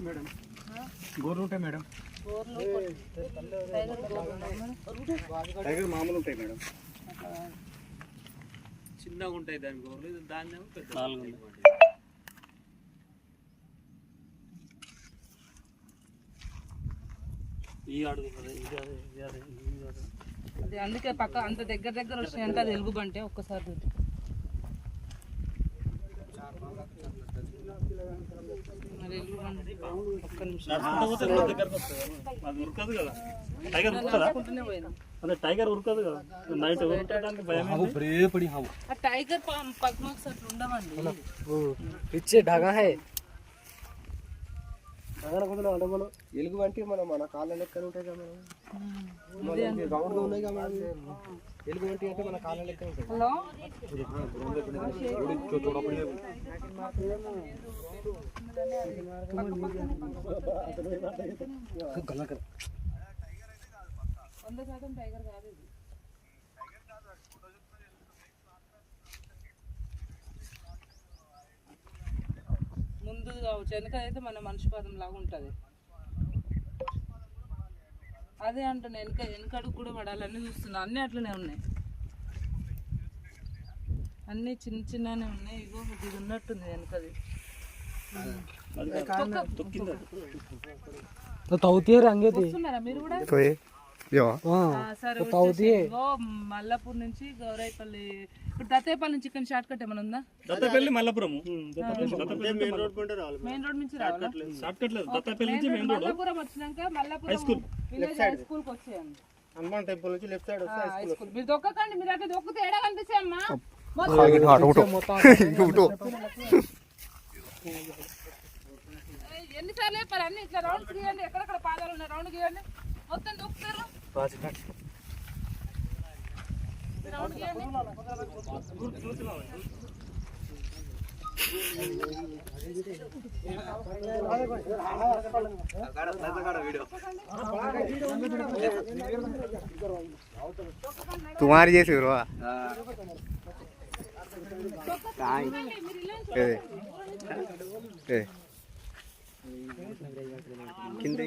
ఉంటాయి మేడం, గోర్లు ఉంటాయి మేడం, టైగర్ మామూలు ఉంటాయి మేడం, చిన్నగా ఉంటాయి దాని గోర్లు, దాన్ని పెద్ద అది అందుకే పక్క అంత దగ్గర దగ్గర వచ్చినాయంటే అది ఎలుగుబంటే ఒక్కసారి టైగర్ ఉరకదు కదా నైట్ టైగర్ పగ్మాక్స్ అట్లా ఉండవండి. పిచ్చే ఢగా హై ఎలుగు వంటి మన కాళ్ళ లెక్కలు ఉంటాయి కదా రౌండ్ ఉన్నాయి కదా ఎలుగు వంటి అంటే మన కాళ్ళ లెక్క ఉంటాయి. హలో టైగర్ కాదు ఇది. ముందు కావచ్చు ఎందుకైతే మన మనిషి పాదం లాగా ఉంటుంది. అదే అంటున్నా వెనకడుగు కూడా పడాలని చూస్తున్నా. అన్నీ అట్లనే ఉన్నాయి, అన్నీ చిన్న చిన్ననే ఉన్నాయి. ఇగో ఇది ఉన్నట్టుంది వెనకది. వస్తున్నారా మీరు కూడా? సరే మల్లాపూర్ నుంచి గౌరాయిపల్లి, ఇప్పుడు దత్తేపల్లి నుంచి ఇక్కడ షార్ట్ కట్ ఏమైనా ఉందా? దత్తపల్లి మల్లపురం మెయిన్ రోడ్ నుంచి రావాలా? మల్లాపురం వచ్చినాక మల్లాపురం విలేజ్ హై స్కూల్ కి వచ్చేయండి. హనుమాన్ టెంపుల్ నుంచి లెఫ్ట్ సైడ్ వస్తే హై స్కూల్ మీరు దొక్కకండి, మీరు అట్లా దొక్కితే ఏడా కనిపిస్తాయమ్మా. ఎన్నిసార్లు చెప్పారు అన్ని ఇట్లా రౌండ్ గీయండి, ఎక్కడెక్కడ పాదాలు ఉన్నాయి రౌండ్ గీయండి, మొత్తం దొక్కుతారు. రౌండ్ గీయండి. तुम्हारी जैसे కింద